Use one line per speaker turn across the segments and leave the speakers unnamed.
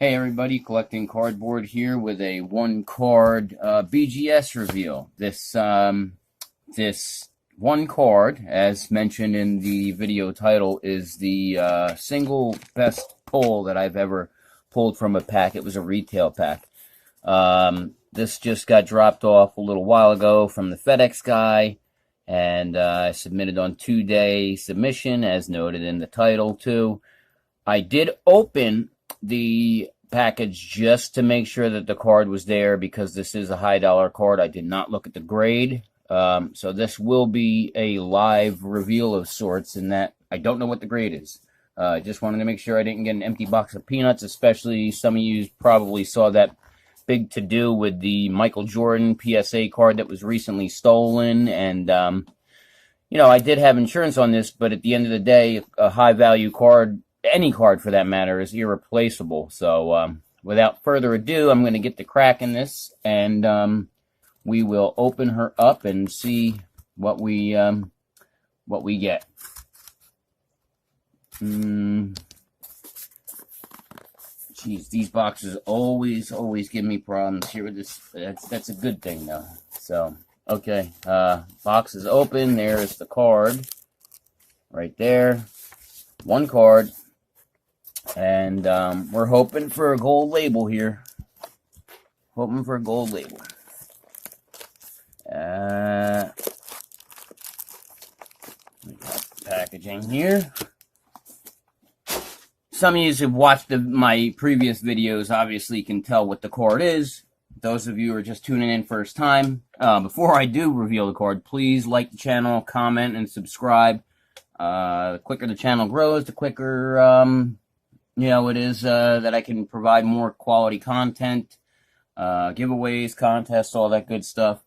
Hey everybody, collecting cardboard here with a one card BGS reveal. This one card, as mentioned in the video title, is the single best pull that I've ever pulled from a pack. It was a retail pack. This just got dropped off a little while ago from the FedEx guy, and I submitted on 2-day submission, as noted in the title too. I did open the package just to make sure that the card was there, because this is a high dollar card. I did not look at the grade. So this will be a live reveal of sorts, in that I don't know what the grade is. I just wanted to make sure I didn't get an empty box of peanuts, especially some of you probably saw that big to-do with the Michael Jordan PSA card that was recently stolen. And, you know, I did have insurance on this, but at the end of the day, a high-value card, any card for that matter, is irreplaceable. So without further ado, I'm going to get to cracking this, and we will open her up and see what we get. Geez, these boxes always give me problems here with this. That's a good thing though. So okay, box is open. There's the card right there. One card. And we're hoping for a gold label here. Hoping for a gold label. We got the packaging here. Some of you who've watched my previous videos obviously can tell what the card is. Those of you who are just tuning in first time, before I do reveal the card, please like the channel, comment, and subscribe. The quicker the channel grows, the quicker you know, it is that I can provide more quality content, giveaways, contests, all that good stuff.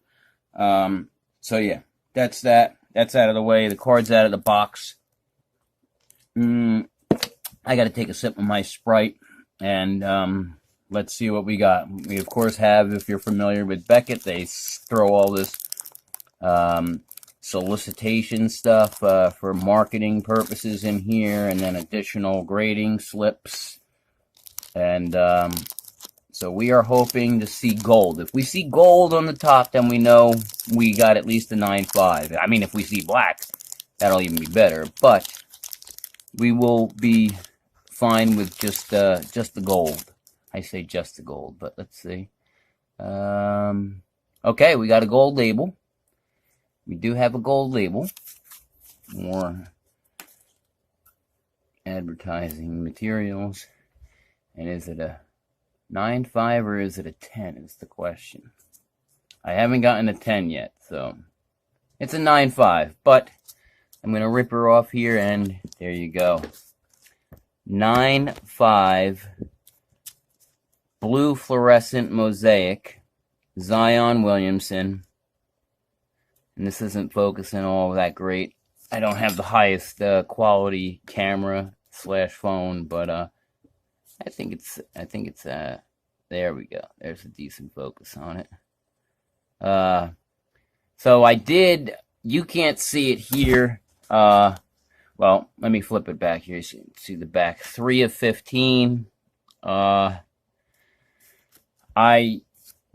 So yeah, that's that. That's out of the way. The card's out of the box. I got to take a sip of my Sprite, and let's see what we got. We of course have, if you're familiar with Beckett, they throw all this solicitation stuff for marketing purposes in here, and then additional grading slips. And so we are hoping to see gold. If we see gold on the top, then we know we got at least a 9.5. I mean, if we see black, that'll even be better. But we will be fine with just the gold. I say just the gold, but let's see. Okay, we got a gold label. We do have a gold label. More advertising materials. And is it a 9.5 or is it a 10 is the question. I haven't gotten a 10 yet, so it's a 9.5. But I'm going to rip her off here, and there you go. 9.5 blue fluorescent Mosaic Zion Williamson. And this isn't focusing all that great. I don't have the highest quality camera / phone, but I think it's there we go. There's a decent focus on it. So I did. You can't see it here. Well, let me flip it back here. So you can see the back. 3 of 15. I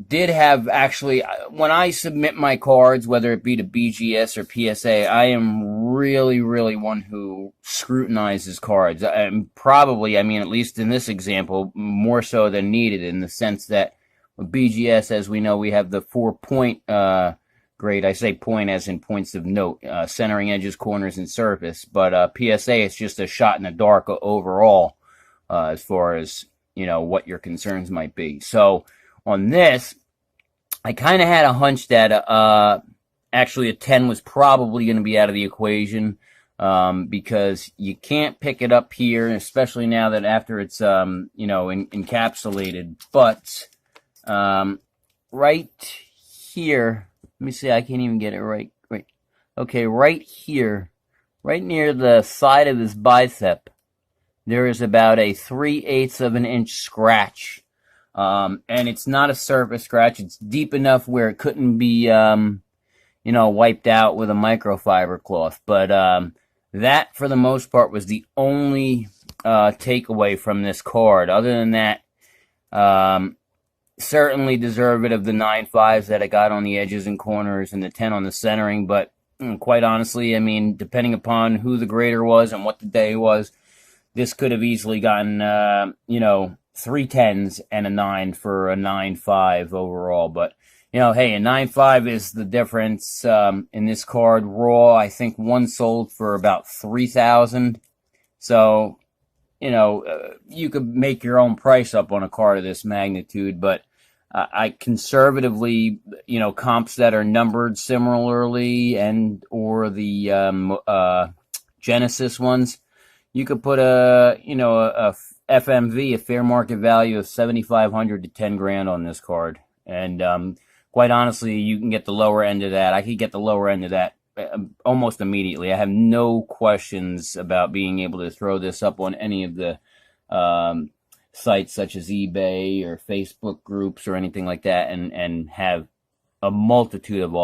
did have, actually, when I submit my cards, whether it be to BGS or PSA, I am really one who scrutinizes cards. And probably, I mean, at least in this example, more so than needed, in the sense that with BGS, as we know, we have the 4-point grade. I say point as in points of note, centering edges, corners, and surface. But PSA, it's just a shot in the dark overall, as far as, you know, what your concerns might be. So on this, I kind of had a hunch that actually a 10 was probably going to be out of the equation, because you can't pick it up here, especially now that after it's you know, encapsulated. But right here, let me see, I can't even get it right. Okay, right here, right near the side of his bicep, there is about a 3/8 of an inch scratch. And it's not a surface scratch. It's deep enough where it couldn't be, you know, wiped out with a microfiber cloth. But that, for the most part, was the only takeaway from this card. Other than that, Certainly deserve it of the 9.5s that I got on the edges and corners and the 10 on the centering, but quite honestly, I mean, depending upon who the grader was and what the day was, this could have easily gotten, 3 10s and a 9 for a 9.5 overall. But, hey, a 9.5 is the difference. In this card, raw, I think one sold for about 3,000. So, you could make your own price up on a card of this magnitude, but I conservatively, comps that are numbered similarly and or the Genesis ones, you could put a FMV, a fair market value of 7,500 to 10 grand on this card. And quite honestly, you can get the lower end of that. I could get the lower end of that almost immediately. I have no questions about being able to throw this up on any of the sites such as eBay or Facebook groups or anything like that, and have a multitude of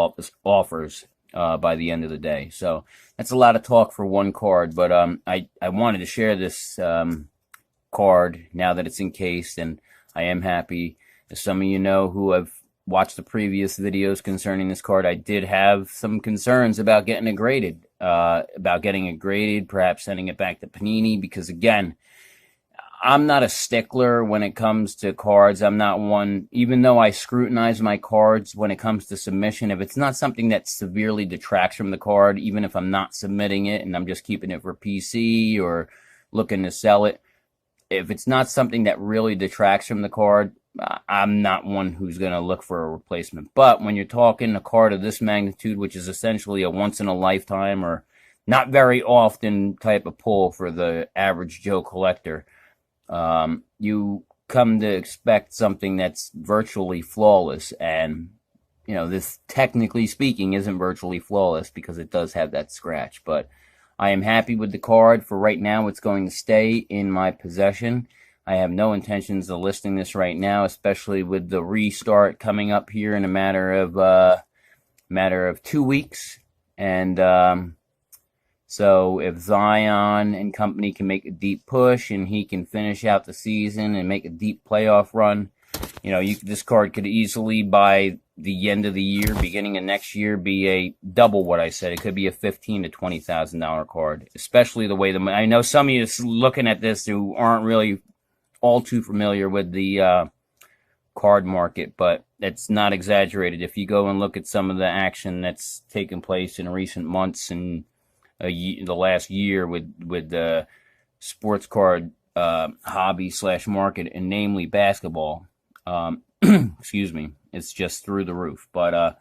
offers by the end of the day. So that's a lot of talk for one card, but I wanted to share this card now that it's encased, and I am happy. As some of you know who have watched the previous videos concerning this card, I did have some concerns about getting it graded, perhaps sending it back to Panini, because again, I'm not a stickler when it comes to cards. I'm not one, even though I scrutinize my cards when it comes to submission, if it's not something that severely detracts from the card, even if I'm not submitting it and I'm just keeping it for PC or looking to sell it, if it's not something that really detracts from the card, I'm not one who's going to look for a replacement. But when you're talking a card of this magnitude, which is essentially a once-in-a-lifetime or not very often type of pull for the average Joe collector, you come to expect something that's virtually flawless. And, this technically speaking isn't virtually flawless because it does have that scratch. But I am happy with the card. For right now, it's going to stay in my possession. I have no intentions of listing this right now, especially with the restart coming up here in a matter of 2 weeks. And so if Zion and company can make a deep push and he can finish out the season and make a deep playoff run, this card could easily, by the end of the year, beginning of next year, be a double what I said. It could be a $15,000 to $20,000 card, especially the way I know some of you looking at this who aren't really all too familiar with the card market, but it's not exaggerated. If you go and look at some of the action that's taken place in recent months and the last year with the sports card hobby / market, and namely basketball, excuse me, it's just through the roof. But all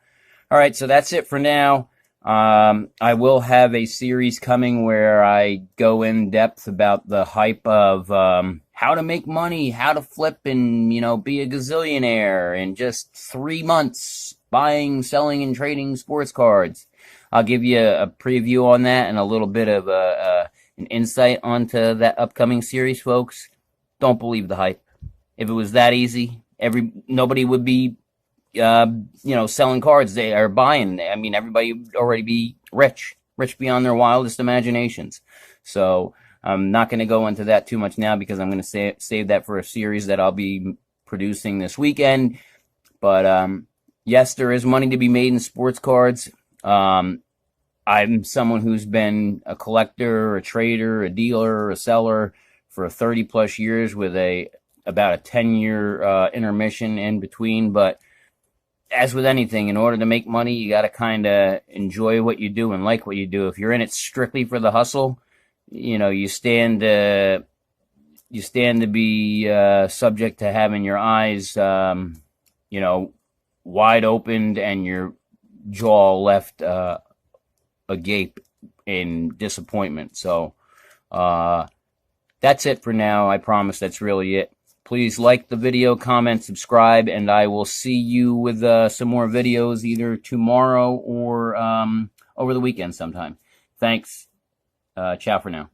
right, so that's it for now. I will have a series coming where I go in depth about the hype of how to make money, how to flip and, be a gazillionaire in just 3 months, buying, selling, and trading sports cards. I'll give you a preview on that and a little bit of an insight onto that upcoming series, folks. Don't believe the hype. If it was that easy, nobody would be selling cards they are buying. I mean, everybody would already be rich beyond their wildest imaginations. So I'm not going to go into that too much now because I'm going to save that for a series that I'll be producing this weekend. But yes, there is money to be made in sports cards. I'm someone who's been a collector, a trader, a dealer, a seller for 30 plus years with about a 10-year intermission in between. But as with anything, in order to make money, you got to kind of enjoy what you do and like what you do. If you're in it strictly for the hustle, you stand to be subject to having your eyes, wide opened and your jaw left agape in disappointment. So that's it for now. I promise that's really it. Please like the video, comment, subscribe, and I will see you with some more videos either tomorrow or over the weekend sometime. Thanks. Ciao for now.